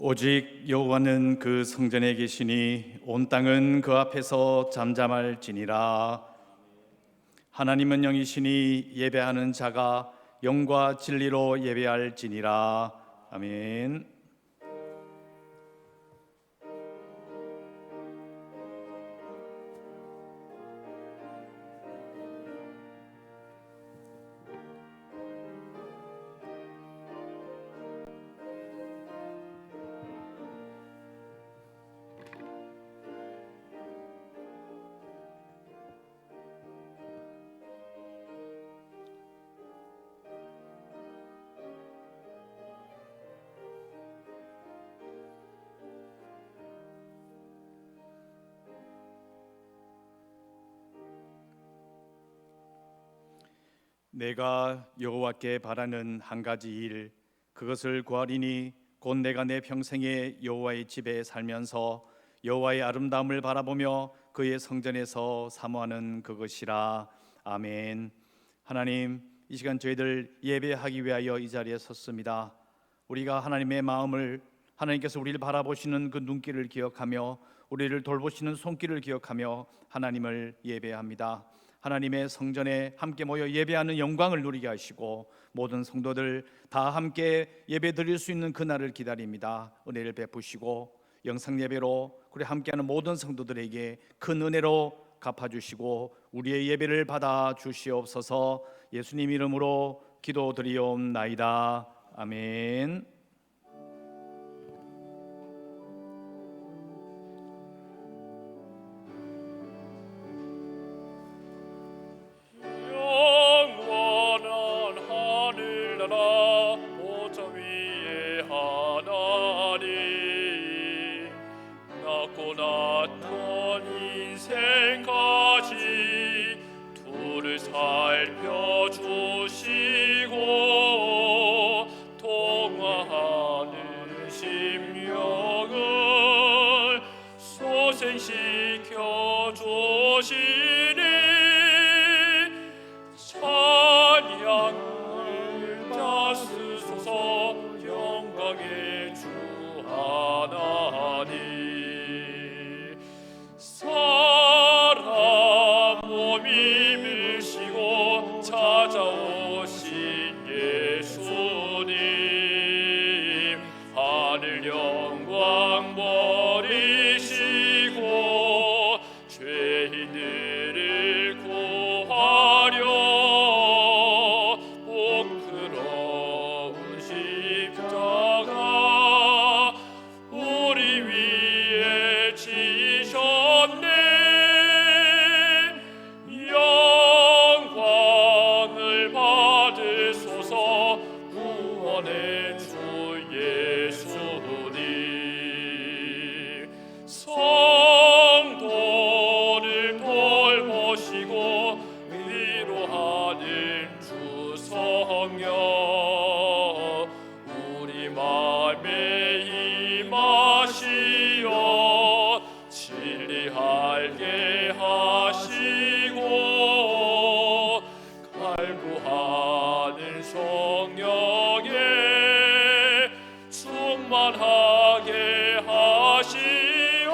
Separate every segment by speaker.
Speaker 1: 오직 여호와는 그 성전에 계시니 온 땅은 그 앞에서 잠잠할지니라. 하나님은 영이시니 예배하는 자가 영과 진리로 예배할지니라. 아멘. 내가 여호와께 바라는 한 가지 일, 그것을 구하리니 곧 내가 내 평생에 여호와의 집에 살면서 여호와의 아름다움을 바라보며 그의 성전에서 사모하는 그것이라. 아멘. 하나님, 이 시간 저희들 예배하기 위하여 이 자리에 섰습니다. 우리가 하나님의 마음을, 하나님께서 우리를 바라보시는 그 눈길을 기억하며 우리를 돌보시는 손길을 기억하며 하나님을 예배합니다. 하나님의 성전에 함께 모여 예배하는 영광을 누리게 하시고 모든 성도들 다 함께 예배 드릴 수 있는 그날을 기다립니다. 은혜를 베푸시고 영상 예배로 우리 함께하는 모든 성도들에게 큰 은혜로 갚아주시고 우리의 예배를 받아 주시옵소서. 예수님 이름으로 기도드리옵나이다. 아멘.
Speaker 2: 시켜 주시니 찬양을 다스소서. 영광의 주 하나님, 사람 몸이 밀시고 찾아오신 예수님, 하늘 영광 버리시고 죄인들을 구하려 부끄러운 십자가 우리 위에 지셨네. 영광을 받으소서. 구원의 주 예수님, 성도를 돌보시고 위로하는 주 성령, 우리 맘에 임하시어 진리하게 하시고 갈구하는 성령에 충만하게 하시어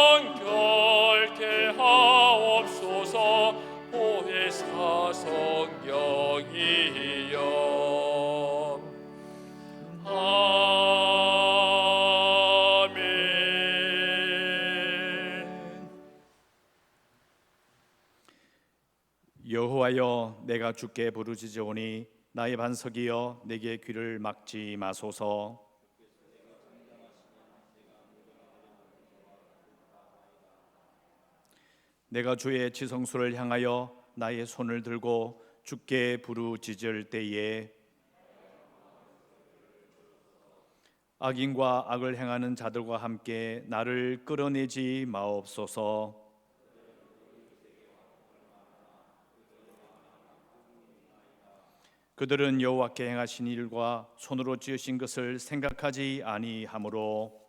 Speaker 2: 성결케 하옵소서. 보혜사 성령이여. 아멘.
Speaker 1: 여호와여, 내가 주께 부르짖으오니 나의 반석이여 내게 귀를 막지 마소서. 내가 주의 지성소를 향하여 나의 손을 들고 주께 부르짖을 때에 악인과 악을 행하는 자들과 함께 나를 끌어내지 마옵소서. 그들은 여호와께 행하신 일과 손으로 지으신 것을 생각하지 아니하므로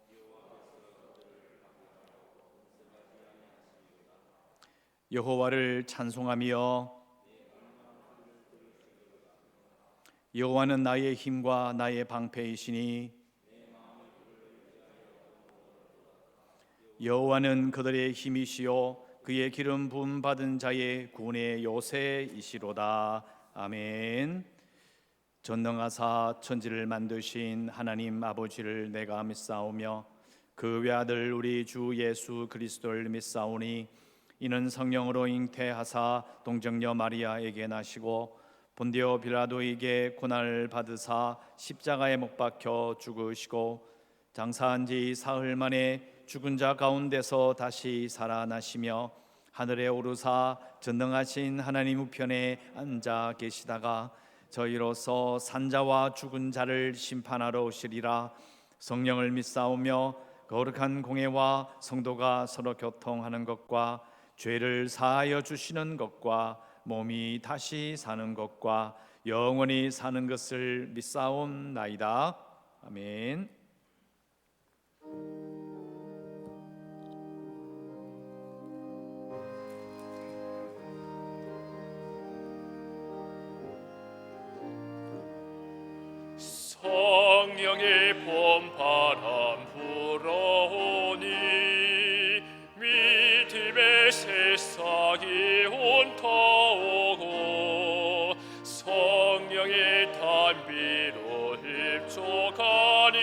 Speaker 1: 여호와를 찬송하며 여호와는 나의 힘과 나의 방패이시니 여호와는 그들의 힘이시요 그의 기름 부음 받은 자의 구원의 요새이시로다. 아멘. 전능하사 천지를 만드신 하나님 아버지를 내가 믿사오며 그 외아들 우리 주 예수 그리스도를 믿사오니 이는 성령으로 잉태하사 동정녀 마리아에게 나시고 본디오 빌라도에게 고난을 받으사 십자가에 못 박혀 죽으시고 장사한 지 사흘 만에 죽은 자 가운데서 다시 살아나시며 하늘에 오르사 전능하신 하나님 우편에 앉아 계시다가 저희로서 산자와 죽은 자를 심판하러 오시리라. 성령을 믿사오며 거룩한 공회와 성도가 서로 교통하는 것과 죄를 사하여 주시는 것과 몸이 다시 사는 것과 영원히 사는 것을 믿사옵나이다. 아멘.
Speaker 2: 성령의 봄바람 불어오니 믿음의 새싹이 훑어오고 성령의 단비로 흡족하니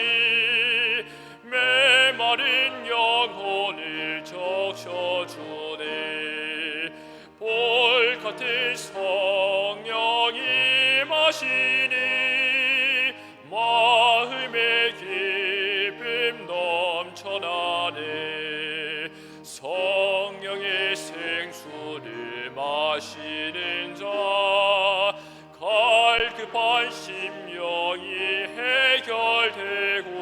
Speaker 2: 메마른 영혼을 적셔주네. 볼 같은 성령이 마시니 마음의 기쁨 넘쳐나네. 성령의 생수를 마시는 자 갈급한 심령이 해결되고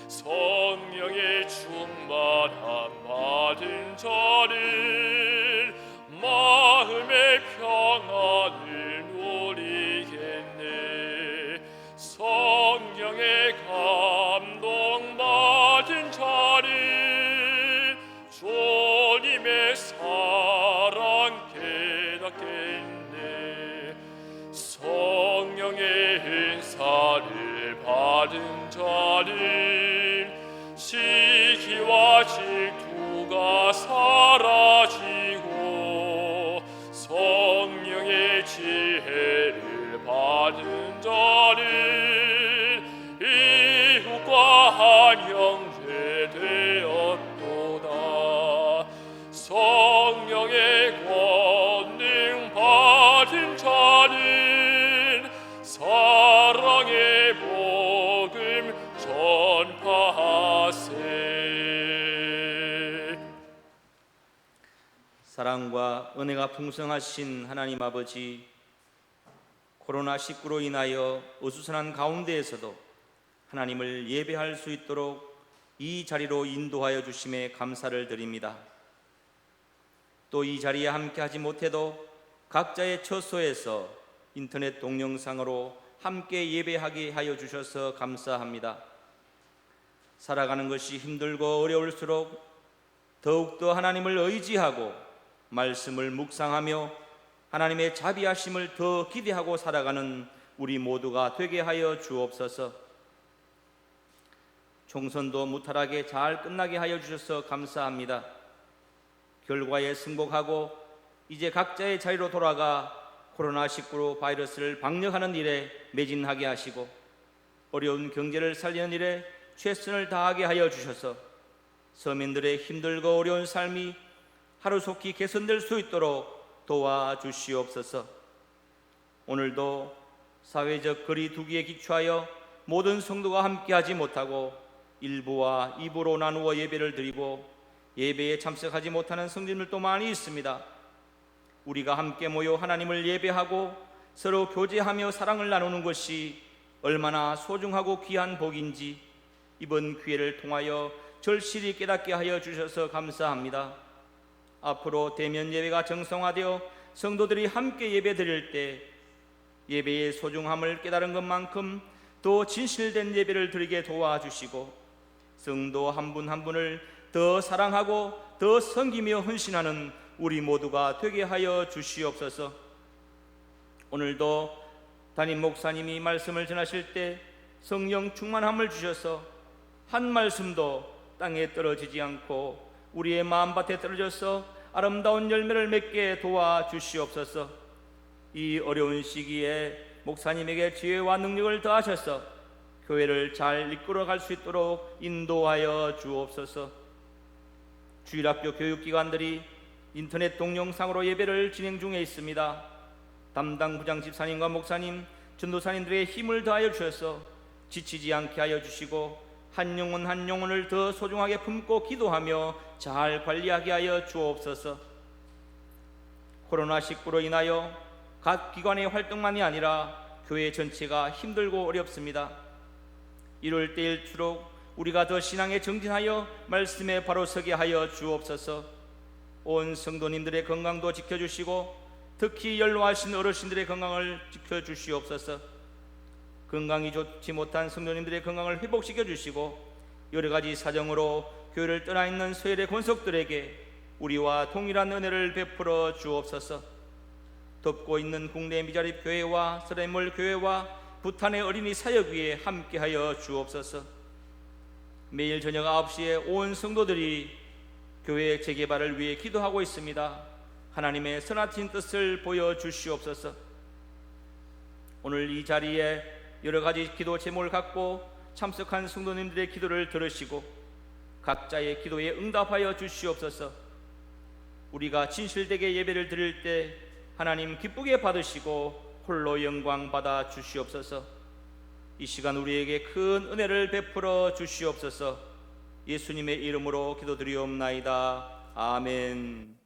Speaker 2: 성령의 충만함 받은 자는 마음의 평안을 누리겠네. 성령의 감동 받은 자는 주님의 사랑 깨닫겠네. 성령의 은사를 받은 자는 시기와 질투가 사라지고 성령의 지혜를 받은 자는 이웃과 한 형제 되었도다. 성령의 권능 받은 자는 사랑의 복음 전파하세.
Speaker 3: 사랑과 은혜가 풍성하신 하나님 아버지, 코로나19로 인하여 어수선한 가운데에서도 하나님을 예배할 수 있도록 이 자리로 인도하여 주심에 감사를 드립니다. 또 이 자리에 함께하지 못해도 각자의 처소에서 인터넷 동영상으로 함께 예배하게 하여 주셔서 감사합니다. 살아가는 것이 힘들고 어려울수록 더욱더 하나님을 의지하고 말씀을 묵상하며 하나님의 자비하심을 더 기대하고 살아가는 우리 모두가 되게 하여 주옵소서. 총선도 무탈하게 잘 끝나게 하여 주셔서 감사합니다. 결과에 승복하고 이제 각자의 자리로 돌아가 코로나19 바이러스를 방역하는 일에 매진하게 하시고 어려운 경제를 살리는 일에 최선을 다하게 하여 주셔서 서민들의 힘들고 어려운 삶이 하루속히 개선될 수 있도록 도와주시옵소서. 오늘도 사회적 거리 두기에 기초하여 모든 성도가 함께하지 못하고 1부와 2부로 나누어 예배를 드리고 예배에 참석하지 못하는 성도들도 많이 있습니다. 우리가 함께 모여 하나님을 예배하고 서로 교제하며 사랑을 나누는 것이 얼마나 소중하고 귀한 복인지 이번 기회를 통하여 절실히 깨닫게 하여 주셔서 감사합니다. 앞으로 대면 예배가 정성화되어 성도들이 함께 예배 드릴 때 예배의 소중함을 깨달은 것만큼 더 진실된 예배를 드리게 도와주시고 성도 한 분 한 분을 더 사랑하고 더 섬기며 헌신하는 우리 모두가 되게 하여 주시옵소서. 오늘도 담임 목사님이 말씀을 전하실 때 성령 충만함을 주셔서 한 말씀도 땅에 떨어지지 않고 우리의 마음밭에 떨어져서 아름다운 열매를 맺게 도와주시옵소서. 이 어려운 시기에 목사님에게 지혜와 능력을 더하셔서 교회를 잘 이끌어갈 수 있도록 인도하여 주옵소서. 주일학교 교육기관들이 인터넷 동영상으로 예배를 진행 중에 있습니다. 담당 부장 집사님과 목사님, 전도사님들의 힘을 더하여 주셔서 지치지 않게 하여 주시고 한 영혼 한 영혼을 더 소중하게 품고 기도하며 잘 관리하게 하여 주옵소서. 코로나19로 인하여 각 기관의 활동만이 아니라 교회 전체가 힘들고 어렵습니다. 이럴 때일수록 우리가 더 신앙에 정진하여 말씀에 바로 서게 하여 주옵소서. 온 성도님들의 건강도 지켜주시고 특히 연로하신 어르신들의 건강을 지켜주시옵소서. 건강이 좋지 못한 성도님들의 건강을 회복시켜 주시고 여러 가지 사정으로 교회를 떠나 있는 서열의 권속들에게 우리와 동일한 은혜를 베풀어 주옵소서. 돕고 있는 국내 미자립 교회와 서래물 교회와 부탄의 어린이 사역위에 함께하여 주옵소서. 매일 저녁 9시에 온 성도들이 교회 재개발을 위해 기도하고 있습니다. 하나님의 선하신 뜻을 보여주시옵소서. 오늘 이 자리에 여러 가지 기도 제목을 갖고 참석한 성도님들의 기도를 들으시고 각자의 기도에 응답하여 주시옵소서. 우리가 진실되게 예배를 드릴 때 하나님 기쁘게 받으시고 홀로 영광 받아 주시옵소서. 이 시간 우리에게 큰 은혜를 베풀어 주시옵소서. 예수님의 이름으로 기도드리옵나이다. 아멘.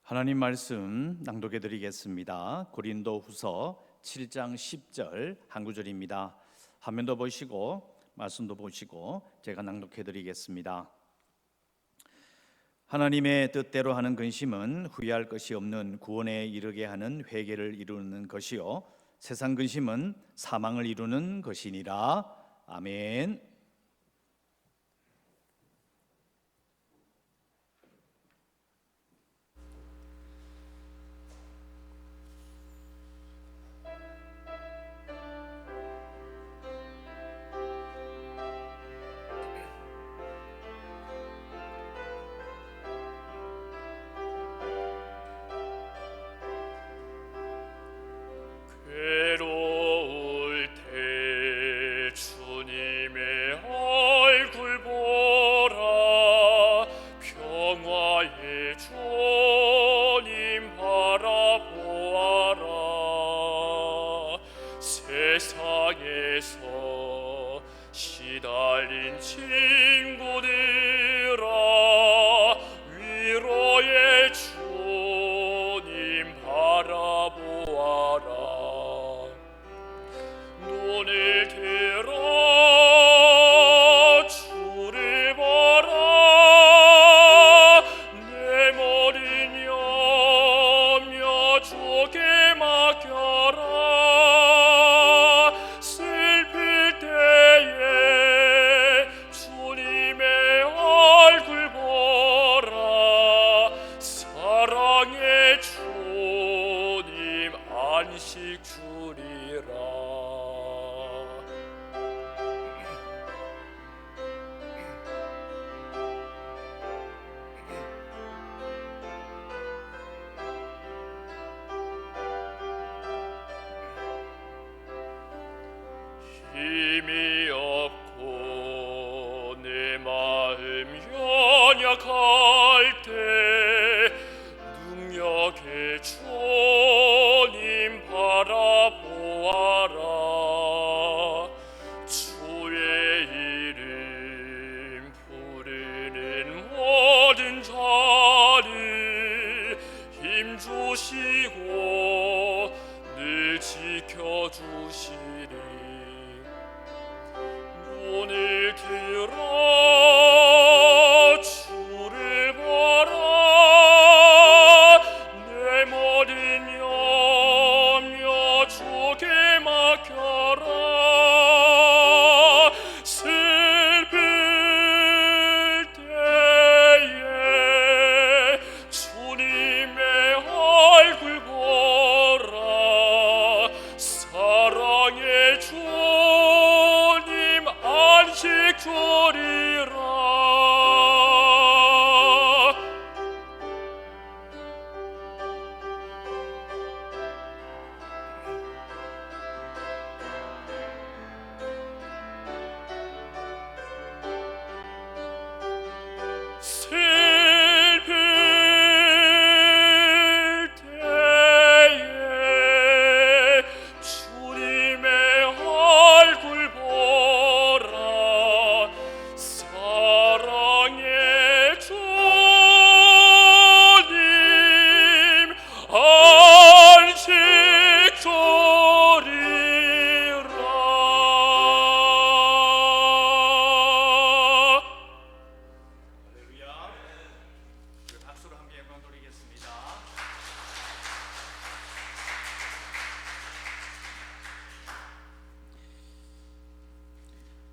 Speaker 1: 하나님 말씀 낭독해 드리겠습니다. 고린도후서 7장 10절 한 구절입니다. 화면도 보시고 말씀도 보시고 제가 낭독해 드리겠습니다. 하나님의 뜻대로 하는 근심은 후회할 것이 없는 구원에 이르게 하는 회개를 이루는 것이요 세상 근심은 사망을 이루는 것이니라. 아멘.
Speaker 2: 괴로울 때 주님의 얼굴 보라. 평화의 주님 바라보아라. 세상에서 시달린 친구들아, 위로의 주님 바라보아라. 눈을 들어 주를 보라. 내 모든 염려 주께 맡겨라. 슬플 때에 주님의 얼굴 보라. 사랑의 주님 안식 주리라. 힘이 없고 내 마음 연약할 때 능력의 주님 바라보아라. 주의 이름 부르는 모든 자를 힘주시고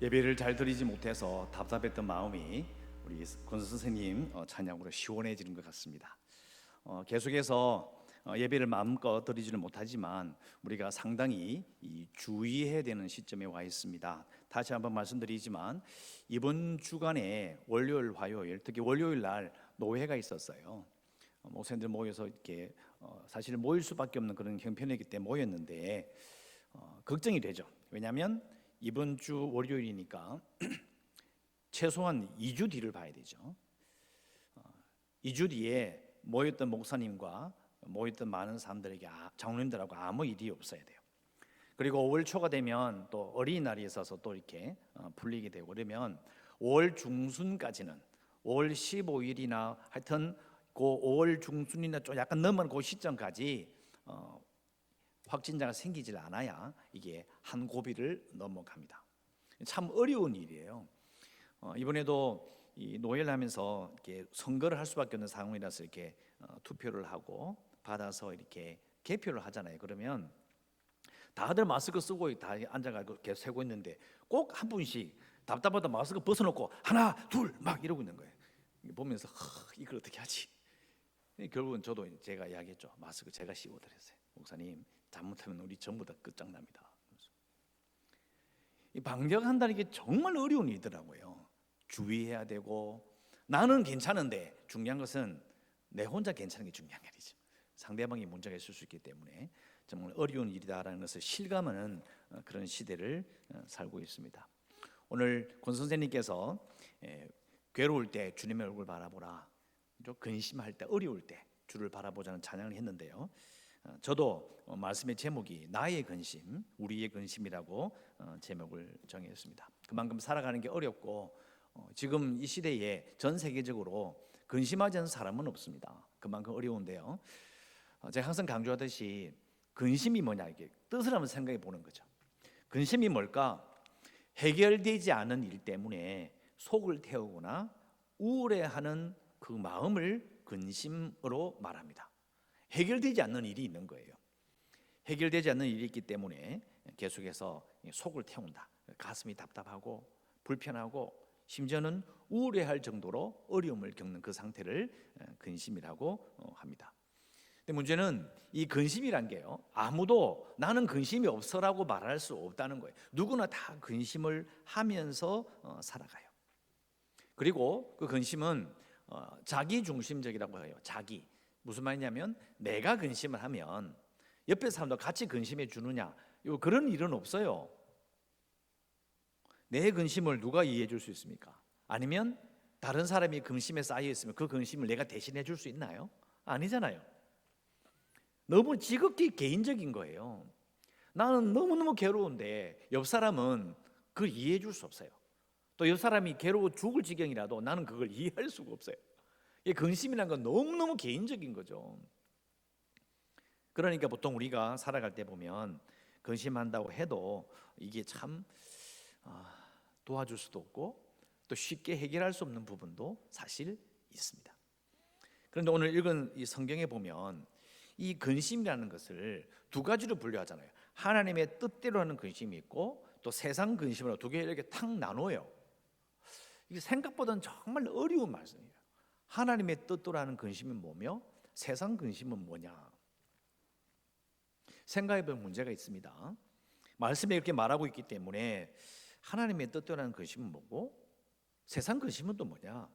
Speaker 1: 예배를 잘 드리지 못해서 답답했던 마음이 우리 권 선생님 찬양으로 시원해지는 것 같습니다. 계속해서 예배를 마음껏 드리지는 못하지만 우리가 상당히 주의해야 되는 시점에 와 있습니다. 다시 한번 말씀드리지만 이번 주간에 월요일, 화요일, 특히 월요일 날 노회가 있었어요. 목사님들 모여서 이렇게 사실 모일 수밖에 없는 그런 형편이기 때문에 모였는데 걱정이 되죠. 왜냐하면 이번 주 월요일이니까 최소한 2주 뒤를 봐야 되죠. 2주 뒤에 모였던 목사님과 모였던 많은 사람들에게 장로님들하고 아무 일이 없어야 돼요. 그리고 5월 초가 되면 또 어린이날이 있어서 또 이렇게 풀리게 되고 그러면 5월 중순까지는 5월 15일이나 하여튼 그 5월 중순이나 좀 약간 넘은 그 시점까지 확진자가 생기질 않아야 이게 한 고비를 넘어갑니다. 참 어려운 일이에요. 이번에도 이 노예를 하면서 이렇게 선거를 할 수밖에 없는 상황이라서 이렇게 투표를 하고 받아서 이렇게 개표를 하잖아요. 그러면 다들 마스크 쓰고 다 앉아가지고 계속 세고 있는데 꼭 한 분씩 답답하다 마스크 벗어놓고 하나 둘 막 이러고 있는 거예요. 보면서 이걸 어떻게 하지? 결국은 저도 제가 이야기했죠. 마스크 제가 씌워드렸어요. 목사님 잘못하면 우리 전부 다 끝장납니다. 이 방역한다는 게 정말 어려운 일이더라고요. 주의해야 되고 나는 괜찮은데 중요한 것은 내 혼자 괜찮은 게 중요한 게 아니죠. 상대방이 문제가 있을 수 있기 때문에 정말 어려운 일이다라는 것을 실감하는 그런 시대를 살고 있습니다. 오늘 권 선생님께서 괴로울 때 주님의 얼굴 바라보라, 근심할 때 어려울 때 주를 바라보자는 찬양을 했는데요. 저도 말씀의 제목이 나의 근심, 우리의 근심이라고 제목을 정했습니다. 그만큼 살아가는 게 어렵고 지금 이 시대에 전 세계적으로 근심하지 않는 사람은 없습니다. 그만큼 어려운데요. 제가 항상 강조하듯이 근심이 뭐냐 이게 뜻을 한번 생각해 보는 거죠. 근심이 뭘까? 해결되지 않은 일 때문에 속을 태우거나 우울해하는 그 마음을 근심으로 말합니다. 해결되지 않는 일이 있는 거예요. 해결되지 않는 일이 있기 때문에 계속해서 속을 태운다. 가슴이 답답하고 불편하고 심지어는 우울해할 정도로 어려움을 겪는 그 상태를 근심이라고 합니다. 근데 문제는 이 근심이란 게요, 아무도 나는 근심이 없어라고 말할 수 없다는 거예요. 누구나 다 근심을 하면서 살아가요. 그리고 그 근심은 자기 중심적이라고 해요. 자기. 무슨 말이냐면 내가 근심을 하면 옆에 사람도 같이 근심해 주느냐, 그런 일은 없어요. 내 근심을 누가 이해해 줄 수 있습니까? 아니면 다른 사람이 근심에 쌓여 있으면 그 근심을 내가 대신해 줄 수 있나요? 아니잖아요. 너무 지극히 개인적인 거예요. 나는 너무너무 괴로운데 옆 사람은 그걸 이해해 줄 수 없어요. 또 옆 사람이 괴로워 죽을 지경이라도 나는 그걸 이해할 수가 없어요. 이 근심이라는 건 너무너무 개인적인 거죠. 그러니까 보통 우리가 살아갈 때 보면 근심한다고 해도 이게 참 도와줄 수도 없고 또 쉽게 해결할 수 없는 부분도 사실 있습니다. 그런데 오늘 읽은 이 성경에 보면 이 근심이라는 것을 두 가지로 분류하잖아요. 하나님의 뜻대로 하는 근심이 있고 또 세상 근심으로 두 개 이렇게 탁 나눠요. 이게 생각보다는 정말 어려운 말씀이에요. 하나님의 뜻대로 하는 근심은 뭐며 세상 근심은 뭐냐? 생각해볼 문제가 있습니다. 말씀에 이렇게 말하고 있기 때문에 하나님의 뜻대로 하는 근심은 뭐고 세상 근심은 또 뭐냐?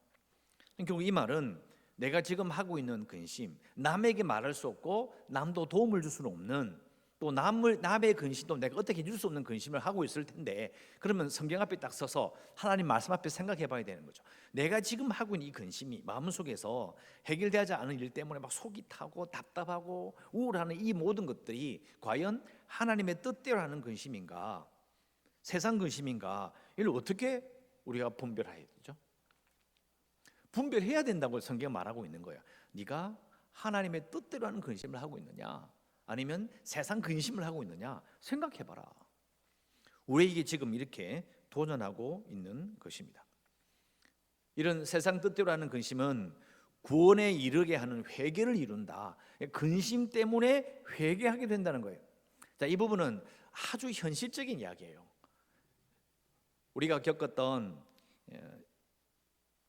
Speaker 1: 결국 이 말은 내가 지금 하고 있는 근심, 남에게 말할 수 없고 남도 도움을 줄 수는 없는, 또 남의 근심도 내가 어떻게 해줄 수 없는 근심을 하고 있을 텐데, 그러면 성경 앞에 딱 서서 하나님 말씀 앞에 생각해 봐야 되는 거죠. 내가 지금 하고 있는 이 근심이 마음속에서 해결되지 않은 일 때문에 막 속이 타고 답답하고 우울하는 이 모든 것들이 과연 하나님의 뜻대로 하는 근심인가 세상 근심인가, 이걸 어떻게 우리가 분별해야 되죠? 분별해야 된다고 성경 말하고 있는 거예요. 네가 하나님의 뜻대로 하는 근심을 하고 있느냐 아니면 세상 근심을 하고 있느냐 생각해봐라. 우리에게 지금 이렇게 도전하고 있는 것입니다. 이런 세상 뜻대로 하는 근심은 구원에 이르게 하는 회개를 이룬다. 근심 때문에 회개하게 된다는 거예요. 자, 이 부분은 아주 현실적인 이야기예요.
Speaker 4: 우리가 겪었던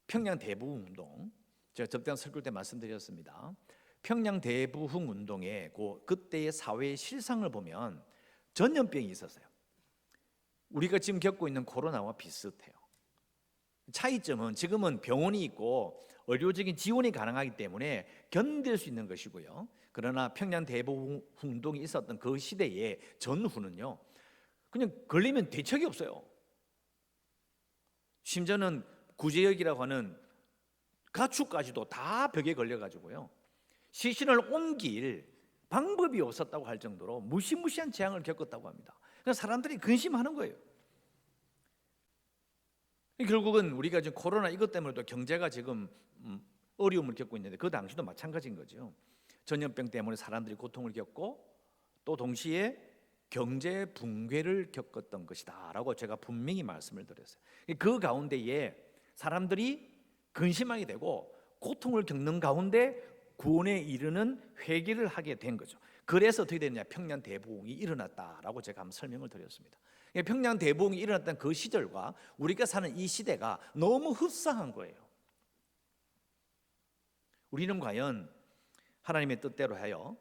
Speaker 4: 평양 대부흥 운동, 제가 접대한 설교 때 말씀드렸습니다. 평양 대부흥 운동의 그때의 사회의 실상을 보면 전염병이 있었어요. 우리가 지금 겪고 있는 코로나와 비슷해요. 차이점은 지금은 병원이 있고 의료적인 지원이 가능하기 때문에 견딜 수 있는 것이고요. 그러나 평양 대부흥 운동이 있었던 그 시대의 전후는요, 그냥 걸리면 대책이 없어요. 심지어는 구제역이라고 하는 가축까지도 다 벽에 걸려가지고요, 시신을 옮길 방법이 없었다고 할 정도로 무시무시한 재앙을 겪었다고 합니다. 그래서 사람들이 근심하는 거예요. 결국은 우리가 지금 코로나 이것 때문에도 경제가 지금 어려움을 겪고 있는데 그 당시도 마찬가지인 거죠. 전염병 때문에 사람들이 고통을 겪고 또 동시에 경제 붕괴를 겪었던 것이다 라고 제가 분명히 말씀을 드렸어요. 그 가운데에 사람들이 근심하게 되고 고통을 겪는 가운데 구원에 이르는 회개를 하게 된 거죠. 그래서 어떻게 됐냐, 평양 대부흥이 일어났다라고 제가 한번 설명을 드렸습니다. 평양 대부흥이 일어났던 그 시절과 우리가 사는 이 시대가 너무 흡사한 거예요. 우리는 과연 하나님의 뜻대로 하여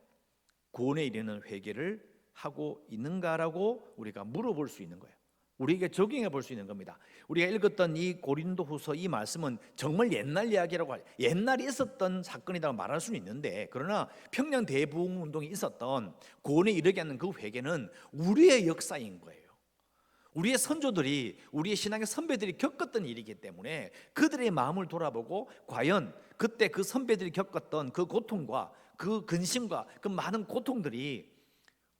Speaker 4: 구원에 이르는 회개를 하고 있는가라고 우리가 물어볼 수 있는 거예요. 우리에게 적용해 볼 수 있는 겁니다. 우리가 읽었던 이 고린도후서 이 말씀은 정말 옛날 이야기라고 옛날에 있었던 사건이라고 말할 수는 있는데, 그러나 평양 대부흥 운동이 있었던 구원에 이르게 하는 그 회개는 우리의 역사인 거예요. 우리의 선조들이, 우리의 신앙의 선배들이 겪었던 일이기 때문에 그들의 마음을 돌아보고 과연 그때 그 선배들이 겪었던 그 고통과 그 근심과 그 많은 고통들이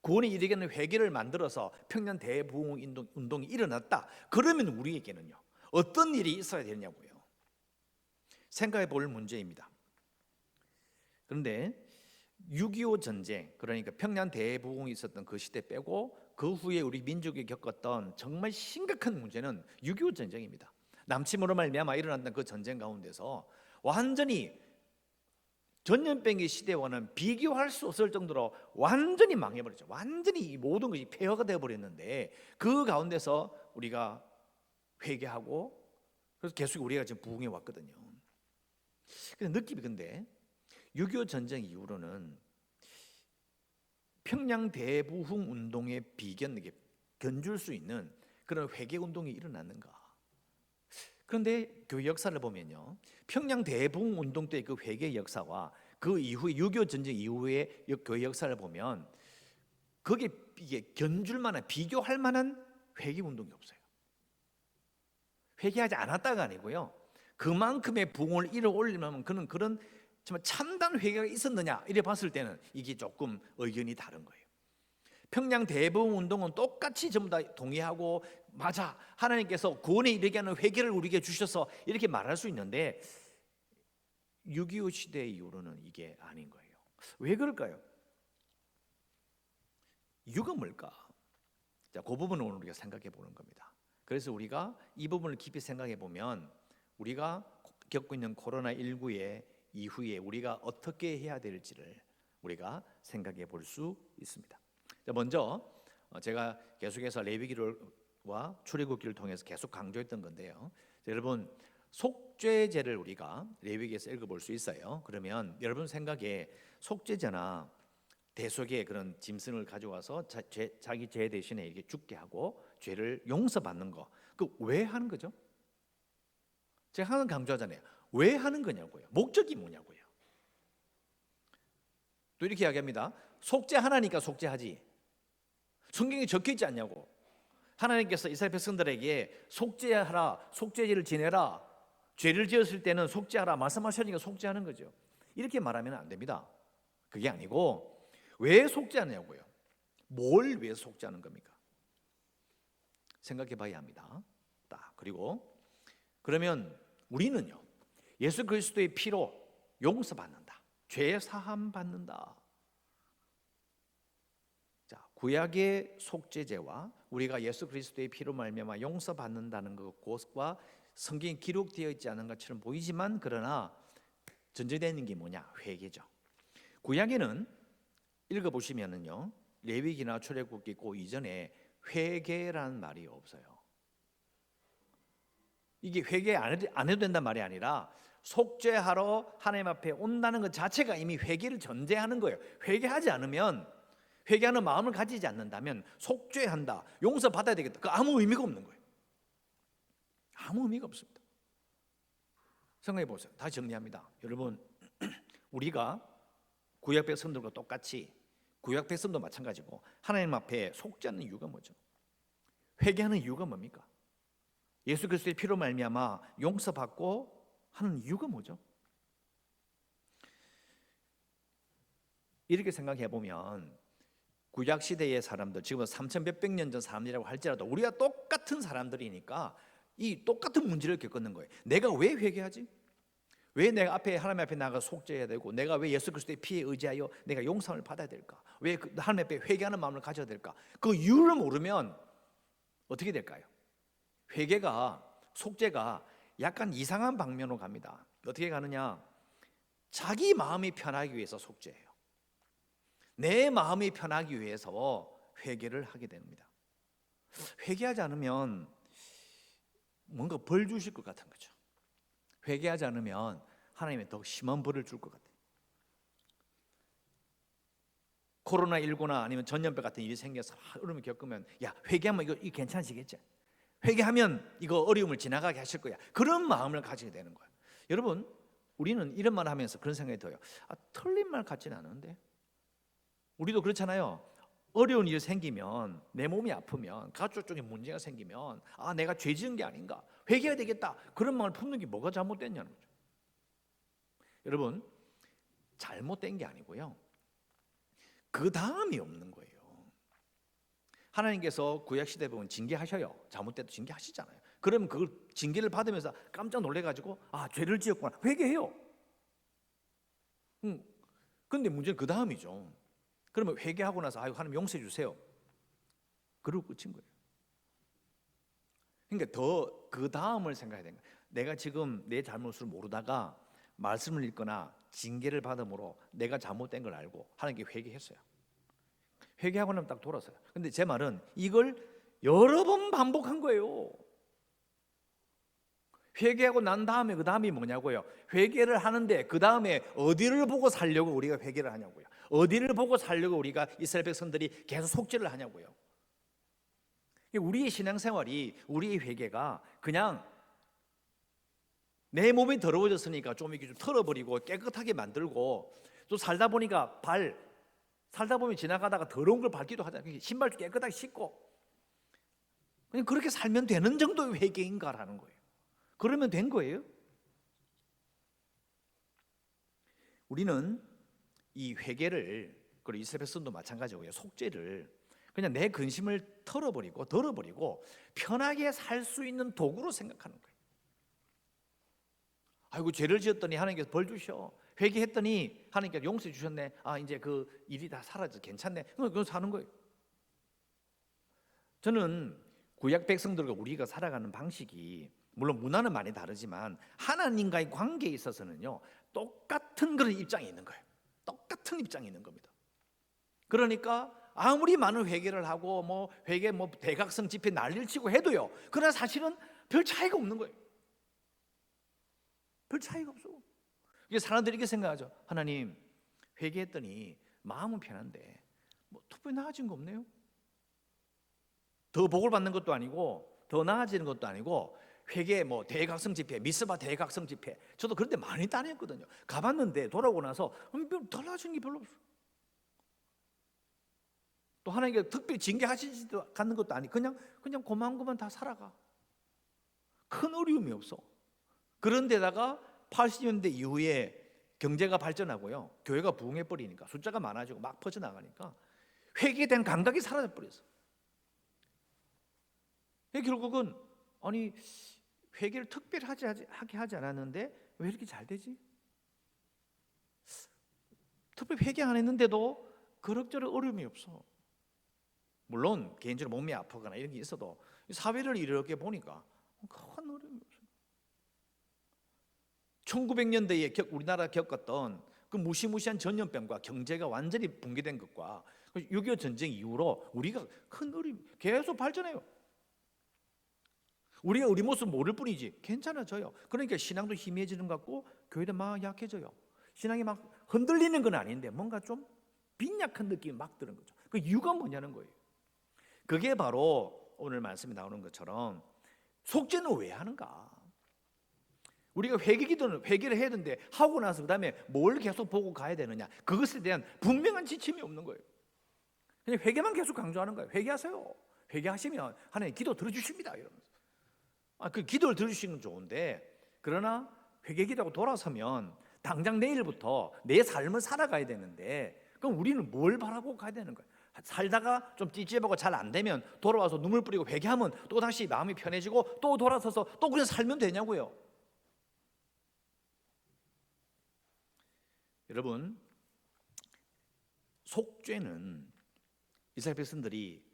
Speaker 4: 구원에 이르게 하는 회개를 만들어서 평양 대부흥 운동이 일어났다. 그러면 우리에게는요, 어떤 일이 있어야 되냐고요. 생각해 볼 문제입니다. 그런데 6.25 전쟁, 그러니까 평양 대부흥이 있었던 그 시대 빼고 그 후에 우리 민족이 겪었던 정말 심각한 문제는 6.25 전쟁입니다. 남침으로 말미암아 일어났던 그 전쟁 가운데서 완전히 전염병의 시대와는 비교할 수 없을 정도로 완전히 망해버렸죠. 완전히 이 모든 것이 폐허가 되어버렸는데 그 가운데서 우리가 회개하고 그래서 계속 우리가 지금 부흥해 왔거든요. 근데 느낌이, 근데 6.25 전쟁 이후로는 평양 대부흥 운동의 비견, 견줄 수 있는 그런 회개 운동이 일어났는가? 그런데 교회 역사를 보면요, 평양 대부흥 운동 때의 그 회개 역사와 그 이후에 6.25 전쟁 이후의 교회 역사를 보면 거기에 이게 견줄 만한, 비교할 만한 회개 운동이 없어요. 회개하지 않았다가 아니고요, 그만큼의 부흥을 이뤄올리면 그런 정말 참단 회개가 있었느냐 이래 봤을 때는 이게 조금 의견이 다른 거예요. 평양 대부흥 운동은 똑같이 전부 다 동의하고 맞아, 하나님께서 구원에 이르게 하는 회개를 우리에게 주셔서 이렇게 말할 수 있는데 6.25 시대 이후로는 이게 아닌 거예요. 왜 그럴까요? 이유가 뭘까? 자, 그 부분을 오늘 우리가 생각해 보는 겁니다. 그래서 우리가 이 부분을 깊이 생각해 보면 우리가 겪고 있는 코로나19의 이후에 우리가 어떻게 해야 될지를 우리가 생각해 볼 수 있습니다. 먼저 제가 계속해서 레위기와 출애굽기를 통해서 계속 강조했던 건데요. 여러분, 속죄제를 우리가 레위기에서 읽어볼 수 있어요. 그러면 여러분 생각에 속죄제나 대속의 그런 짐승을 가져와서 자기 죄 대신에 이렇게 죽게 하고 죄를 용서받는 거, 그 왜 하는 거죠? 제가 항상 강조하잖아요. 왜 하는 거냐고요. 목적이 뭐냐고요. 또 이렇게 이야기합니다. 속죄하나니까 속죄하지. 성경에 적혀있지 않냐고. 하나님께서 이스라엘 백성들에게 속죄하라, 속죄제를 지내라, 죄를 지었을 때는 속죄하라 말씀하셨으니까 속죄하는 거죠. 이렇게 말하면 안 됩니다. 그게 아니고 왜 속죄하냐고요. 뭘 위해서 속죄하는 겁니까? 생각해 봐야 합니다. 그리고 그러면 우리는요, 예수 그리스도의 피로 용서받는다, 죄 사함 받는다. 자, 구약의 속죄제와 우리가 예수 그리스도의 피로 말미암아 용서받는다는 것과 성경에 기록되어 있지 않은 것처럼 보이지만 그러나 전제되는 게 뭐냐? 회개죠. 구약에는 이게 회개 안 해도 된단 말이 아니라 속죄하러 하나님 앞에 온다는 것 자체가 이미 회개를 전제하는 거예요. 회개하지 않으면, 회개하는 마음을 가지지 않는다면 속죄한다, 용서받아야 되겠다, 그 아무 의미가 없는 거예요. 아무 의미가 없습니다. 생각해 보세요. 다시 정리합니다. 여러분, 우리가 구약 백성들과 똑같이, 구약 백성도 마찬가지고 하나님 앞에 속죄하는 이유가 뭐죠? 회개하는 이유가 뭡니까? 예수 그리스도의 피로 말미암아 용서받고 하는 이유가 뭐죠? 이렇게 생각해 보면 구약 시대의 사람들, 지금 3,000몇백 년 전 사람들이라고 할지라도 우리가 똑같은 사람들이니까 이 똑같은 문제를 겪는 거예요. 내가 왜 회개하지? 왜 내가 하나님 앞에 나가 속죄해야 되고, 내가 왜 예수 그리스도의 피에 의지하여 내가 용서를 받아야 될까? 왜 하나님 앞에 회개하는 마음을 가져야 될까? 그 이유를 모르면 어떻게 될까요? 회개가, 속죄가 약간 이상한 방면으로 갑니다. 어떻게 가느냐? 자기 마음이 편하기 위해서 속죄해요. 내 마음이 편하기 위해서 회개를 하게 됩니다. 회개하지 않으면 뭔가 벌 주실 것 같은 거죠. 회개하지 않으면 하나님이 더 심한 벌을 줄 것 같아요. 코로나19나 아니면 전염병 같은 일이 생겨서 어려움을 겪으면, 야, 회개하면 이거 괜찮아지겠지? 회개하면 이거 어려움을 지나가게 하실 거야. 그런 마음을 가지게 되는 거예요. 여러분, 우리는 이런 말 하면서 그런 생각이 들어요. 틀린 말 같지는 않은데. 우리도 그렇잖아요. 어려운 일이 생기면, 내 몸이 아프면, 가족 쪽에 문제가 생기면, 내가 죄 지은 게 아닌가, 회개해야 되겠다, 그런 마음을 품는 게 뭐가 잘못됐냐는 거죠. 여러분, 잘못된 게 아니고요, 그 다음이 없는 거예요. 하나님께서 구약시대에 보면 징계하셔요. 잘못돼도 징계하시잖아요. 그러면 그걸 징계를 받으면서 깜짝 놀래가지고 죄를 지었구나, 회개해요. 근데 문제는 그 다음이죠. 그러면 회개하고 나서 하나님 용서해 주세요, 그러고 끝인 거예요. 그러니까 더 그 다음을 생각해야 되는 거예요. 내가 지금 내 잘못을 모르다가 말씀을 읽거나 징계를 받음으로 내가 잘못된 걸 알고 하나님께 회개했어요. 회개하고 나면 딱 돌아서요. 근데 제 말은 이걸 여러 번 반복한 거예요. 회개하고 난 다음에 그 다음이 뭐냐고요? 회개를 하는데 그 다음에 어디를 보고 살려고 우리가 회개를 하냐고요? 어디를 보고 살려고 우리가 이스라엘 백성들이 계속 속죄를 하냐고요? 우리의 신앙생활이, 우리의 회개가 그냥 내 몸이 더러워졌으니까 좀 이렇게 좀 털어버리고 깨끗하게 만들고, 또 살다 보니까 살다 보면 지나가다가 더러운 걸 밟기도 하잖아요. 신발 깨끗하게 씻고, 그냥 그렇게 살면 되는 정도의 회개인가라는 거예요. 그러면 된 거예요? 우리는 이 회개를, 그리고 이스라엘 백성도 마찬가지고요, 속죄를 그냥 내 근심을 덜어버리고 편하게 살 수 있는 도구로 생각하는 거예요. 아이고, 죄를 지었더니 하나님께서 벌 주셔, 회개했더니 하나님께서 용서해 주셨네, 이제 그 일이 다 사라져, 괜찮네, 그건 사는 거예요. 저는 구약 백성들과 우리가 살아가는 방식이, 물론 문화는 많이 다르지만 하나님과의 관계에 있어서는요, 똑같은 그런 입장이 있는 거예요. 똑같은 입장이 있는 겁니다. 그러니까 아무리 많은 회개를 하고 회개 대각성 집회 난리를 치고 해도요, 그러나 사실은 별 차이가 없는 거예요. 별 차이가 없어. 이게 사람들이 이렇게 생각하죠. 하나님, 회개했더니 마음은 편한데 특별히 나아진 거 없네요. 더 복을 받는 것도 아니고 더 나아지는 것도 아니고, 회개 대각성 집회, 미스바 대각성 집회, 저도 그런 데 많이 다녔거든요. 가봤는데 돌아오고 나서 달라진 게 별로 없어. 또 하나님께서 특별히 징계하시지도 않는 것도 아니고 그냥 고만고만 다 살아가. 큰 어려움이 없어. 그런데다가 80년대 이후에 경제가 발전하고요, 교회가 부흥해버리니까, 숫자가 많아지고 막 퍼져나가니까 회개된 감각이 사라져버렸어. 결국은 회개를 특별히 하게 하지 않았는데 왜 이렇게 잘 되지? 특별히 회개 안 했는데도 그럭저럭 어려움이 없어. 물론 개인적으로 몸이 아프거나 이런 게 있어도 사회를 이렇게 보니까 큰 어려움이 없어. 1900년대에 우리나라 겪었던 그 무시무시한 전염병과 경제가 완전히 붕괴된 것과 6.25 전쟁 이후로 우리가 큰 어려움 계속 발전해요. 우리가 우리 모습 모를 뿐이지 괜찮아져요. 그러니까 신앙도 희미해지는 것 같고 교회도 막 약해져요. 신앙이 막 흔들리는 건 아닌데 뭔가 좀 빈약한 느낌이 막 드는 거죠. 그 이유가 뭐냐는 거예요. 그게 바로 오늘 말씀에 나오는 것처럼 속죄는 왜 하는가? 우리가 회개기도는 회개를 해야 되는데 하고 나서 그다음에 뭘 계속 보고 가야 되느냐? 그것에 대한 분명한 지침이 없는 거예요. 그냥 회개만 계속 강조하는 거예요. 회개하세요. 회개하시면 하나님 기도 들어주십니다. 이러면서. 그 기도를 들어주시는 건 좋은데 그러나 회개기도하고 돌아서면 당장 내일부터 내 삶을 살아가야 되는데 그럼 우리는 뭘 바라고 가야 되는 거예요? 살다가 좀 찝찝하고 잘 안 되면 돌아와서 눈물 뿌리고 회개하면 또 다시 마음이 편해지고 또 돌아서서 또 그냥 살면 되냐고요. 여러분, 속죄는 이스라엘 백성들이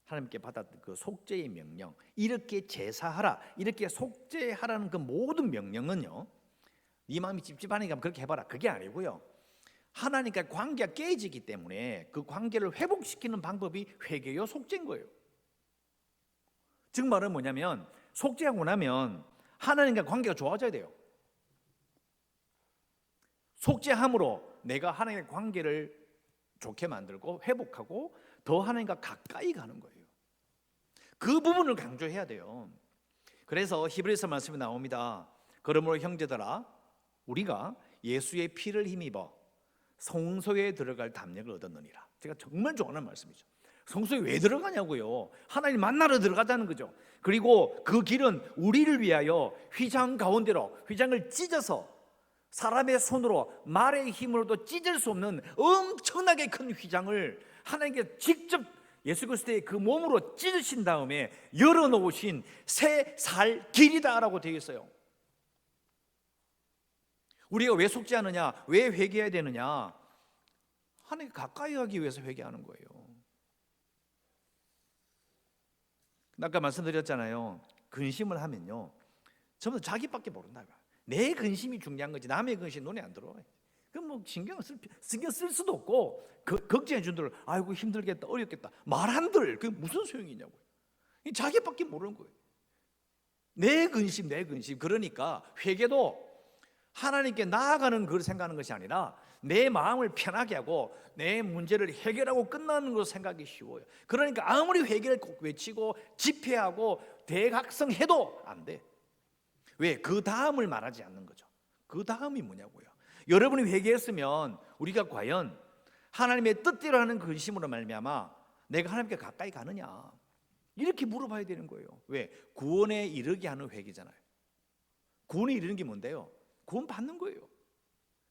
Speaker 4: 하나님께 받았던 그 속죄의 명령, 이렇게 제사하라, 이렇게 속죄하라는 그 모든 명령은요, 네 마음이 찝찝하니까 그렇게 해봐라, 그게 아니고요. 하나님과 관계가 깨지기 때문에 그 관계를 회복시키는 방법이 회개요, 속죄인 거예요. 즉 말은 뭐냐면 속죄하고 나면 하나님과 관계가 좋아져야 돼요. 속죄함으로 내가 하나님의 관계를 좋게 만들고 회복하고 더 하나님과 가까이 가는 거예요. 그 부분을 강조해야 돼요. 그래서 히브리서 말씀이 나옵니다. 그러므로 형제들아 우리가 예수의 피를 힘입어 성소에 들어갈 담력을 얻었느니라. 제가 정말 좋아하는 말씀이죠. 성소에 왜 들어가냐고요. 하나님 만나러 들어가자는 거죠. 그리고 그 길은 우리를 위하여 휘장 가운데로 휘장을 찢어서 사람의 손으로 말의 힘으로도 찢을 수 없는 엄청나게 큰 휘장을 하나님께 직접 예수 그리스도의 그 몸으로 찢으신 다음에 열어놓으신 새 살 길이다라고 되어 있어요. 우리가 왜 속죄하느냐, 왜 회개해야 되느냐, 하나님께 가까이 가기 위해서 회개하는 거예요. 아까 말씀드렸잖아요. 근심을 하면요 전부 다 자기밖에 모른다고요. 내 근심이 중요한 거지 남의 근심 눈에 안 들어와요. 그럼 뭐 신경 쓸 수도 없고 걱정해 준들 아이고 힘들겠다 어렵겠다 말한들 그 무슨 소용이 있냐고요. 자기밖에 모르는 거예요. 내 근심. 그러니까 회개도 하나님께 나아가는 걸 생각하는 것이 아니라 내 마음을 편하게 하고 내 문제를 해결하고 끝나는 것으로 생각하기 쉬워요. 그러니까 아무리 회개를 꼭 외치고 집회하고 대각성해도 안 돼. 왜? 그 다음을 말하지 않는 거죠. 그 다음이 뭐냐고요. 여러분이 회개했으면 우리가 과연 하나님의 뜻대로 하는 근심으로 말미암아 내가 하나님께 가까이 가느냐 이렇게 물어봐야 되는 거예요. 왜? 구원에 이르게 하는 회개잖아요. 구원에 이르는 게 뭔데요? 구원 받는 거예요.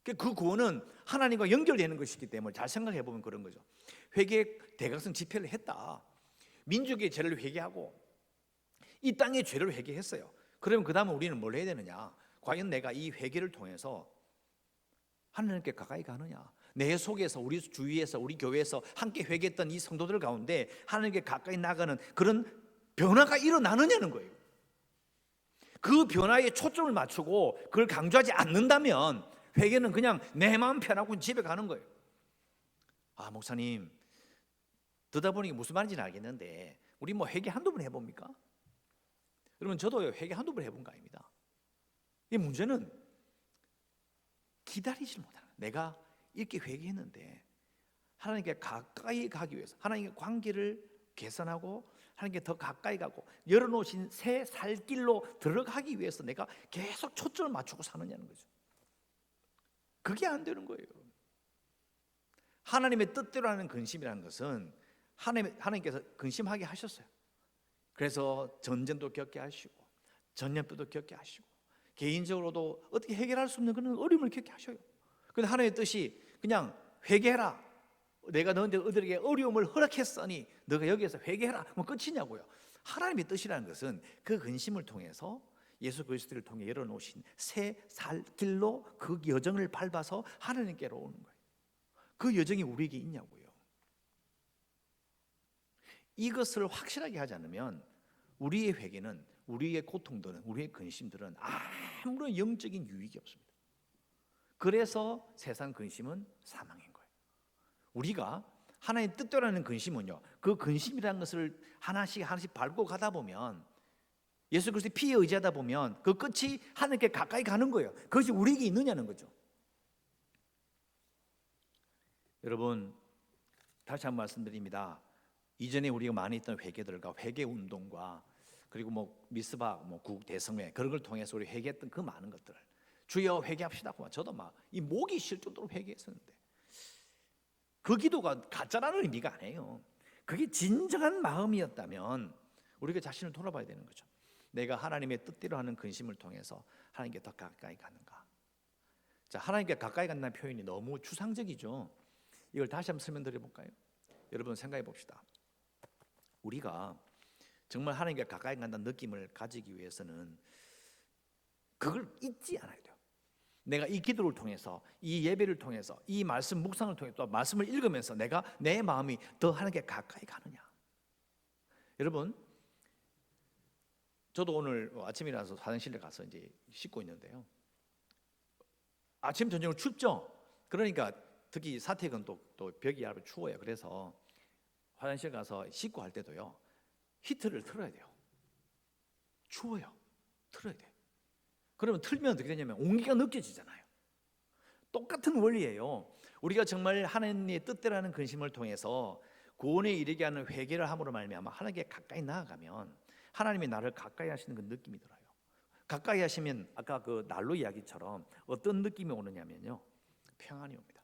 Speaker 4: 그 구원은 하나님과 연결되는 것이기 때문에 잘 생각해 보면 그런 거죠. 회개 대각성 집회를 했다. 민족의 죄를 회개하고 이 땅의 죄를 회개했어요. 그러면 그 다음에 우리는 뭘 해야 되느냐? 과연 내가 이 회개를 통해서 하나님께 가까이 가느냐? 내 속에서 우리 주위에서 우리 교회에서 함께 회개했던 이 성도들 가운데 하나님께 가까이 나가는 그런 변화가 일어나느냐는 거예요. 그 변화에 초점을 맞추고 그걸 강조하지 않는다면 회개는 그냥 내 마음 편하고 집에 가는 거예요. 아 목사님 듣다 보니 무슨 말인지는 알겠는데 우리 뭐 회개 한두 번 해봅니까? 여러분 저도 회개 한두 번 해본 거 아닙니다. 이 문제는 기다리지 못하는 내가 이렇게 회개했는데 하나님께 가까이 가기 위해서 하나님의 관계를 개선하고 하나님께 더 가까이 가고 열어놓으신 새 살길로 들어가기 위해서 내가 계속 초점을 맞추고 사느냐는 거죠. 그게 안 되는 거예요. 하나님의 뜻대로 하는 근심이라는 것은 하나님께서 근심하게 하셨어요. 그래서 전쟁도 겪게 하시고 전염병도 겪게 하시고 개인적으로도 어떻게 해결할 수 없는 그런 어려움을 겪게 하셔요. 그런데 하나님의 뜻이 그냥 회개해라. 내가 너희들에게 어려움을 허락했으니 너가 여기에서 회개해라. 뭐 끝이냐고요. 하나님의 뜻이라는 것은 그 근심을 통해서 예수 그리스도를 통해 열어놓으신 새 살 길로 그 여정을 밟아서 하나님께로 오는 거예요. 그 여정이 우리에게 있냐고요. 이것을 확실하게 하지 않으면 우리의 회개는 우리의 고통들은 우리의 근심들은 아무런 영적인 유익이 없습니다. 그래서 세상 근심은 사망인 거예요. 우리가 하나님 뜻대로 하는 근심은요 그 근심이라는 것을 하나씩 밟고 가다 보면 예수 그리스도의 피에 의지하다 보면 그 끝이 하나님께 가까이 가는 거예요. 그것이 우리에게 있느냐는 거죠. 여러분, 다시 한번 말씀드립니다. 이전에 우리가 많이 했던 회개들과 회개 운동과 그리고 미스바 구국 대성회 그런 걸 통해서 우리 회개했던 그 많은 것들, 주여 회개합시다. 저도 막 이 목이 쉴 정도로 회개했었는데 그 기도가 가짜라는 의미가 아니에요. 그게 진정한 마음이었다면 우리가 자신을 돌아봐야 되는 거죠. 내가 하나님의 뜻대로 하는 근심을 통해서 하나님께 더 가까이 가는가? 자, 하나님께 가까이 간다는 표현이 너무 추상적이죠. 이걸 다시 한번 설명드려 볼까요? 여러분 생각해 봅시다. 우리가 정말 하나님께 가까이 간다는 느낌을 가지기 위해서는 그걸 잊지 않아야 돼요. 내가 이 기도를 통해서, 이 예배를 통해서, 이 말씀 묵상을 통해서, 또 말씀을 읽으면서 내가 내 마음이 더 하나님께 가까이 가느냐. 여러분, 저도 오늘 아침에 일어나서 화장실에 가서 이제 씻고 있는데요. 아침 저녁으로 춥죠. 그러니까 특히 사택은 또 벽이 얇아 추워요. 그래서 화장실 가서 씻고 할 때도요, 히터를 틀어야 돼요. 추워요. 틀어야 돼. 그러면 틀면 어떻게 되냐면 온기가 느껴지잖아요. 똑같은 원리예요. 우리가 정말 하나님의 뜻대로 하는 근심을 통해서 구원에 이르게 하는 회개를 함으로 말미암아 하나님께 가까이 나아가면 하나님이 나를 가까이 하시는 그 느낌이 들어요. 가까이 하시면 아까 그 난로 이야기처럼 어떤 느낌이 오느냐면요, 평안이 옵니다.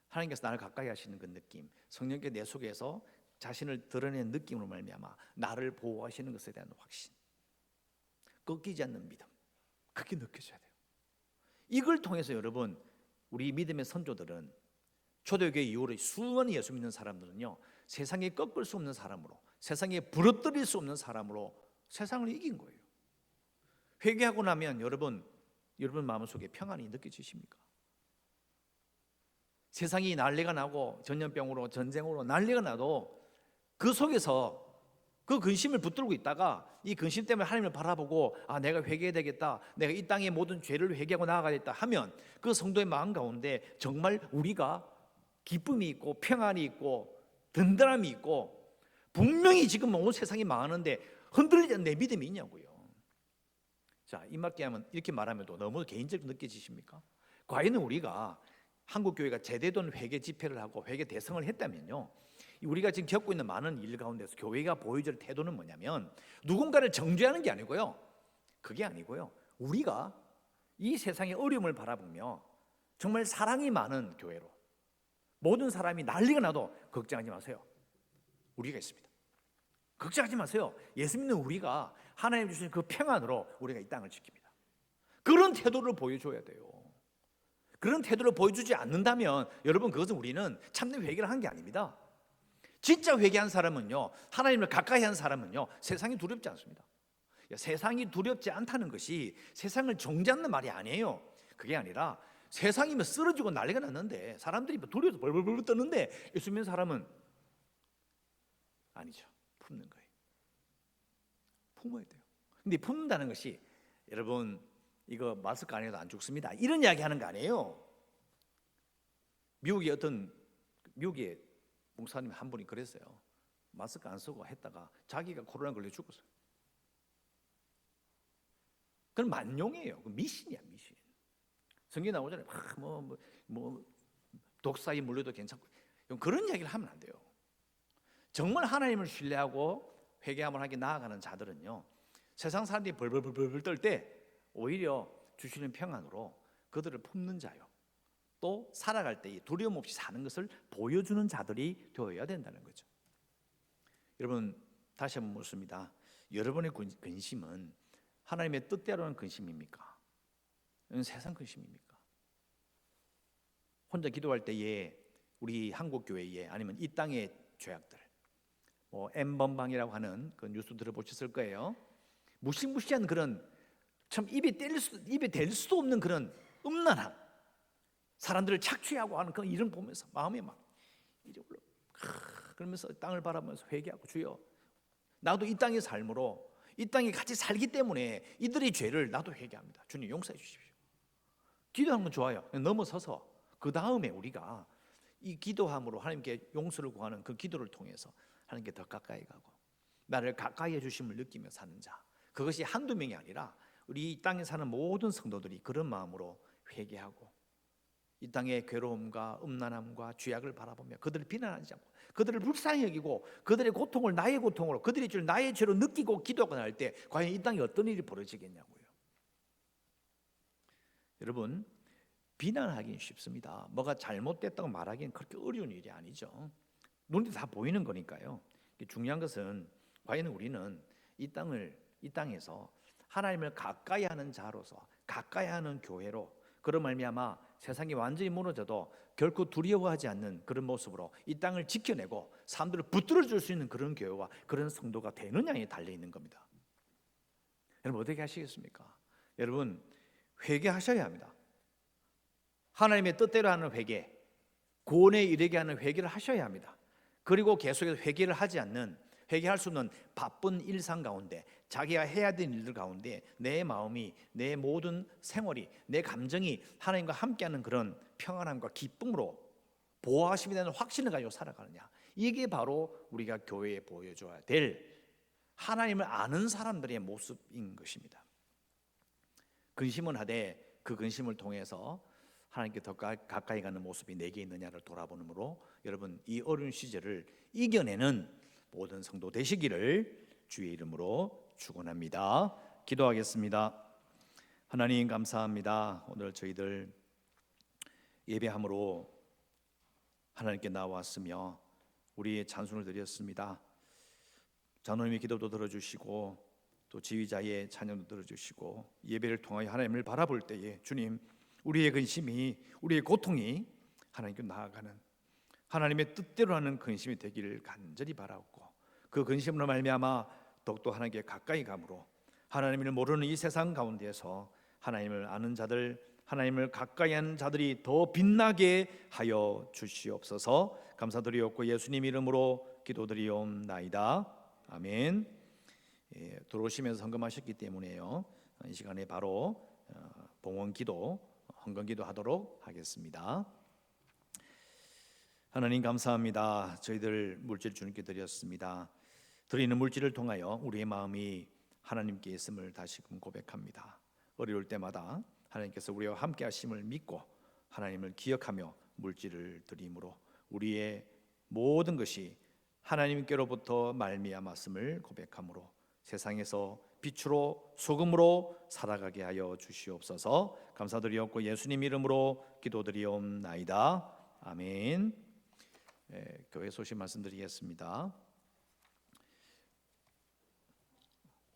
Speaker 4: 하나님께서 나를 가까이 하시는 그 느낌, 성령께 내 속에서 자신을 드러내는 느낌으로 말미암아 나를 보호하시는 것에 대한 확신, 꺾이지 않는 믿음, 그게 느껴져야 돼요. 이걸 통해서 여러분, 우리 믿음의 선조들은 초대교회 이후로 수많은 예수 믿는 사람들은요, 세상에 꺾을 수 없는 사람으로, 세상에 부러뜨릴 수 없는 사람으로 세상을 이긴 거예요. 회개하고 나면 여러분 마음속에 평안이 느껴지십니까? 세상이 난리가 나고 전염병으로 전쟁으로 난리가 나도 그 속에서 그 근심을 붙들고 있다가 이 근심 때문에 하나님을 바라보고 내가 회개해야 되겠다, 내가 이 땅의 모든 죄를 회개하고 나아가야겠다 하면 그 성도의 마음 가운데 정말 우리가 기쁨이 있고 평안이 있고 든든함이 있고, 분명히 지금 온 세상이 망하는데 흔들리지 않는 내 믿음이 있냐고요. 자, 이렇게 말하면 또 너무 개인적으로 느껴지십니까? 과연 우리가 한국교회가 제대로 된 회개 집회를 하고 회개 대성을 했다면요, 우리가 지금 겪고 있는 많은 일 가운데서 교회가 보여줄 태도는 뭐냐면 누군가를 정죄하는 게 아니고요, 그게 아니고요, 우리가 이 세상의 어려움을 바라보며 정말 사랑이 많은 교회로, 모든 사람이 난리가 나도 걱정하지 마세요, 우리가 있습니다. 걱정하지 마세요. 예수 믿는 우리가 하나님 주신 그 평안으로 우리가 이 땅을 지킵니다. 그런 태도를 보여줘야 돼요. 그런 태도를 보여주지 않는다면 여러분, 그것은 우리는 참된 회개를 한 게 아닙니다. 진짜 회개한 사람은요, 하나님을 가까이 한 사람은요, 세상이 두렵지 않습니다. 세상이 두렵지 않다는 것이 세상을 정죄하는 말이 아니에요. 그게 아니라 세상이면 쓰러지고 난리가 났는데 사람들이 두려워서 벌벌벌 떠는데 예수 믿는 사람은 아니죠. 품는 거예요. 품어야 돼요. 근데 품는다는 것이 여러분, 이거 마스크 안 해도 안 죽습니다, 이런 이야기 하는 거 아니에요. 미국의 목사님 한 분이 그랬어요. 마스크 안 쓰고 했다가 자기가 코로나 걸려 죽었어요. 그건 만용이에요. 그 미신이야, 미신. 성경에 나오잖아요. 독사에 물려도 괜찮고, 그런 이야기를 하면 안 돼요. 정말 하나님을 신뢰하고 회개함을 하게 나아가는 자들은요, 세상 사람들이 벌벌벌벌 떨 때 오히려 주시는 평안으로 그들을 품는 자요, 또 살아갈 때 두려움 없이 사는 것을 보여주는 자들이 되어야 된다는 거죠. 여러분, 다시 한번 묻습니다. 여러분의 근심은 하나님의 뜻대로 하는 근심입니까? 세상 근심입니까? 혼자 기도할 때에 우리 한국교회에, 아니면 이 땅의 죄악들, N번방이라고 하는 그 뉴스 들어보셨을 거예요. 무시무시한 그런 참 입에 댈 수도 없는 그런 음란함, 사람들을 착취하고 하는 그런 일을 보면서 마음에 막 이제 올라, 그러면서 땅을 바라보면서 회개하고, 주여, 나도 이 땅의 삶으로 이 땅에 같이 살기 때문에 이들의 죄를 나도 회개합니다. 주님 용서해 주십시오. 기도하는 건 좋아요. 넘어서서 그 다음에 우리가 이 기도함으로 하나님께 용서를 구하는 그 기도를 통해서 하나님께 더 가까이 가고, 나를 가까이 해주심을 느끼며 사는 자, 그것이 한두 명이 아니라 우리 이 땅에 사는 모든 성도들이 그런 마음으로 회개하고 이 땅의 괴로움과 음란함과 죄악을 바라보며 그들을 비난하지 않고 그들을 불쌍히 여기고 그들의 고통을 나의 고통으로, 그들의 죄를 나의 죄로 느끼고 기도하고 날 때 과연 이 땅에 어떤 일이 벌어지겠냐고요. 여러분, 비난하기는 쉽습니다. 뭐가 잘못됐다고 말하기는 그렇게 어려운 일이 아니죠. 눈에 다 보이는 거니까요. 중요한 것은 과연 우리는 이 땅에서 하나님을 가까이 하는 자로서, 가까이 하는 교회로, 그런 말미암아 세상이 완전히 무너져도 결코 두려워하지 않는 그런 모습으로 이 땅을 지켜내고 사람들을 붙들어 줄 수 있는 그런 교회와 그런 성도가 되느냐에 달려 있는 겁니다. 여러분, 어떻게 하시겠습니까? 여러분, 회개하셔야 합니다. 하나님의 뜻대로 하는 회개, 구원에 이르게 하는 회개를 하셔야 합니다. 그리고 계속해서 회개를 하지 않는, 회개할 수 없는 바쁜 일상 가운데, 자기가 해야 되는 일들 가운데 내 마음이, 내 모든 생활이, 내 감정이 하나님과 함께하는 그런 평안함과 기쁨으로 보호하심에 대한 확신을 가지고 살아가느냐, 이게 바로 우리가 교회에 보여줘야 될 하나님을 아는 사람들의 모습인 것입니다. 근심은 하되 그 근심을 통해서 하나님께 더 가까이 가는 모습이 내게 있느냐를 돌아보므로 여러분, 이 어려운 시절을 이겨내는 모든 성도 되시기를 주의 이름으로 축원합니다. 기도하겠습니다. 하나님, 감사합니다. 오늘 저희들 예배함으로 하나님께 나왔으며 우리의 찬송을 드렸습니다. 장로님의 기도도 들어주시고 또 지휘자의 찬양도 들어주시고 예배를 통하여 하나님을 바라볼 때에 주님, 우리의 근심이, 우리의 고통이 하나님께 나아가는 하나님의 뜻대로 하는 근심이 되기를 간절히 바라옵고, 그 근심으로 말미암아 더욱더 하나님께 가까이 감으로 하나님을 모르는 이 세상 가운데에서 하나님을 아는 자들, 하나님을 가까이 하는 자들이 더 빛나게 하여 주시옵소서. 감사드리옵고 예수님 이름으로 기도드리옵나이다. 아멘. 들어오시면서 헌금하셨기 때문에요, 이 시간에 바로 봉헌기도, 헌금기도 하도록 하겠습니다. 하나님, 감사합니다. 저희들 물질 주님께 드렸습니다. 드리는 물질을 통하여 우리의 마음이 하나님께 있음을 다시금 고백합니다. 어려울 때마다 하나님께서 우리와 함께 하심을 믿고 하나님을 기억하며 물질을 드림으로 우리의 모든 것이 하나님께로부터 말미암았음을 고백함으로 세상에서 빛으로 소금으로 살아가게 하여 주시옵소서. 감사드리옵고 예수님 이름으로 기도드리옵나이다. 아멘. 교회 소식 말씀드리겠습니다.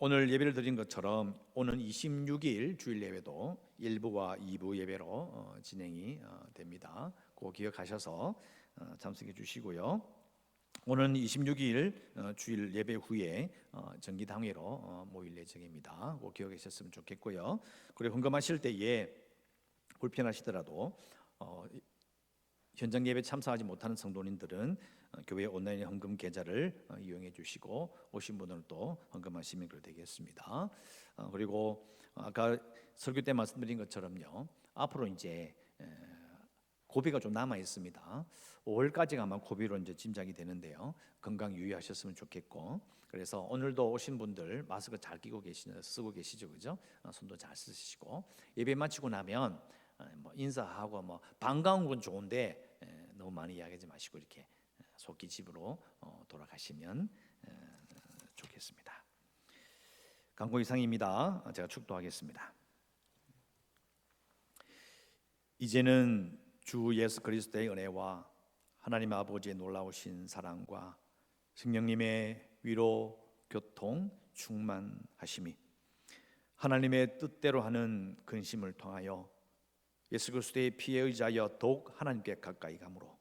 Speaker 4: 오늘 예배를 드린 것처럼 오늘 26일 주일 예배도 1부와 2부 예배로 진행이 됩니다. 꼭 기억하셔서 참석해 주시고요. 오늘 26일 주일 예배 후에 정기당회로 모일 예정입니다. 꼭 기억해 주셨으면 좋겠고요. 그리고 헌금하실 때에 불편하시더라도 현장 예배 참석하지 못하는 성도님들은 교회 온라인 헌금 계좌를 이용해 주시고 오신 분들은 또 헌금하시면 되겠습니다. 그리고 아까 설교 때 말씀드린 것처럼요, 앞으로 이제 고비가 좀 남아 있습니다. 5월까지가 아마 고비로 이제 짐작이 되는데요. 건강 유의하셨으면 좋겠고, 그래서 오늘도 오신 분들 마스크 잘 끼고 쓰고 계시죠, 그죠? 손도 잘 쓰시고 예배 마치고 나면 뭐 인사하고 뭐 반가운 건 좋은데 너무 많이 이야기하지 마시고 이렇게 속기 집으로 돌아가시면 좋겠습니다. 강고 이상입니다. 제가 축도하겠습니다. 이제는 주 예수 그리스도의 은혜와 하나님 아버지의 놀라우신 사랑과 성령님의 위로, 교통, 충만하심이 하나님의 뜻대로 하는 근심을 통하여 예수 그리스도의 피에 의지하여 더욱 하나님께 가까이 감으로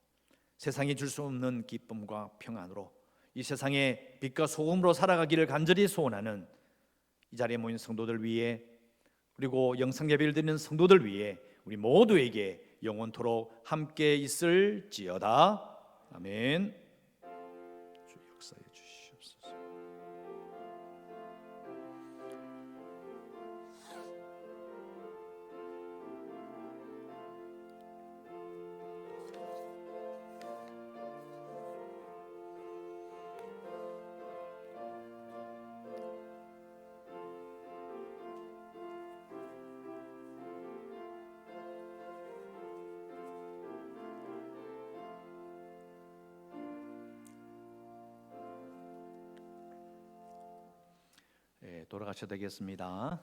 Speaker 4: 세상이 줄 수 없는 기쁨과 평안으로 이 세상에 빛과 소금으로 살아가기를 간절히 소원하는 이 자리에 모인 성도들 위해, 그리고 영상 예배를 드리는 성도들 위해 우리 모두에게 영원토록 함께 있을지어다. 아멘. 주 역사해 주시옵소서. 돌아가셔야 되겠습니다.